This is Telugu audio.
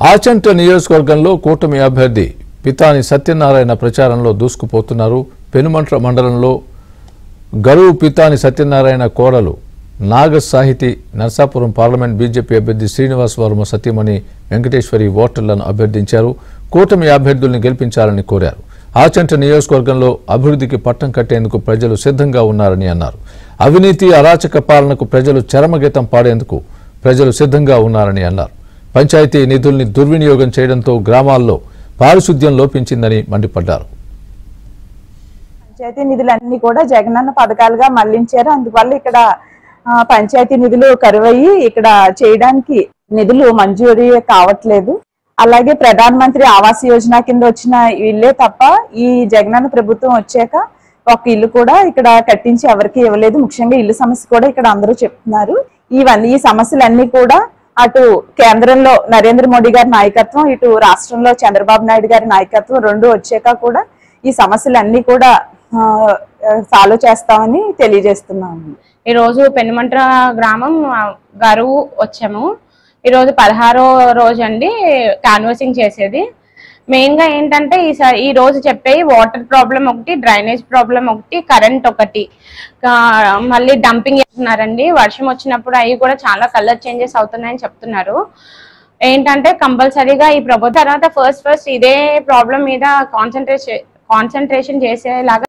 ఆచంట నియోజకవర్గంలో కూటమి అభ్యర్థి పితాని సత్యనారాయణ ప్రచారంలో దూసుకుపోతున్నారు. పెనుమంట్ర మండలంలో గరువు పితాని సత్యనారాయణ కోడలు నాగ సాహితి నర్సాపురం పార్లమెంట్ బీజేపీ అభ్యర్థి శ్రీనివాస్ వర్మ సతీమణి వెంకటేశ్వరి ఓటర్లను అభ్యర్థించారు. కూటమి అభ్యర్థుల్ని గెలిపించాలని కోరారు. ఆచంట నియోజకవర్గంలో అభివృద్ధికి పట్టం కట్టేందుకు ప్రజలు సిద్ధంగా ఉన్నారని అన్నారు. అవినీతి అరాచక పాలనకు ప్రజలు చరమగీతం పాడేందుకు ప్రజలు సిద్ధంగా ఉన్నారని అన్నారు. పంచాయతీ నిధుల్ని దుర్వినియోగం చేయడంతో గ్రామాల్లో పారిశుద్ధ్యం లోపించిందని మండిపడ్డారు. పంచాయతీ నిధులన్నీ కూడా జగనన్న పథకాలుగా మళ్లించారు. అందువల్ల ఇక్కడ పంచాయతీ నిధులు కరువయ్యి ఇక్కడ చేయడానికి నిధులు మంజూరీ కావట్లేదు. అలాగే ప్రధాన మంత్రి ఆవాస్ యోజన కింద వచ్చిన ఇల్లే తప్ప ఈ జగనన్న ప్రభుత్వం వచ్చాక ఒక ఇల్లు కూడా ఇక్కడ కట్టించి ఎవరికి ఇవ్వలేదు. ముఖ్యంగా ఇల్లు సమస్య కూడా ఇక్కడ అందరూ చెప్తున్నారు. ఈ సమస్యలన్నీ కూడా అటు కేంద్రంలో నరేంద్ర మోడీ గారి నాయకత్వం, ఇటు రాష్ట్రంలో చంద్రబాబు నాయుడు గారి నాయకత్వం రెండు వచ్చాక కూడా ఈ సమస్యలన్నీ కూడా సాల్వ్ చేస్తామని తెలియజేస్తున్నాము. ఈ రోజు పెనుమంట్ర గ్రామం గరువు వచ్చాము. ఈ రోజు 16వ రోజు అండి కాన్వర్సింగ్ చేసేది. మెయిన్ గా ఏంటంటే ఈ రోజు చెప్పే వాటర్ ప్రాబ్లం ఒకటి, డ్రైనేజ్ ప్రాబ్లం ఒకటి, కరెంట్ ఒకటి, మళ్ళీ డంపింగ్ చేస్తున్నారండి. వర్షం వచ్చినప్పుడు అవి కూడా చాలా కలర్ చేంజెస్ అవుతున్నాయని చెప్తున్నారు. ఏంటంటే కంపల్సరీగా ఈ ప్రభుత్వం తర్వాత ఫస్ట్ ఇదే ప్రాబ్లం మీద కాన్సన్ట్రేషన్ చేసేలాగా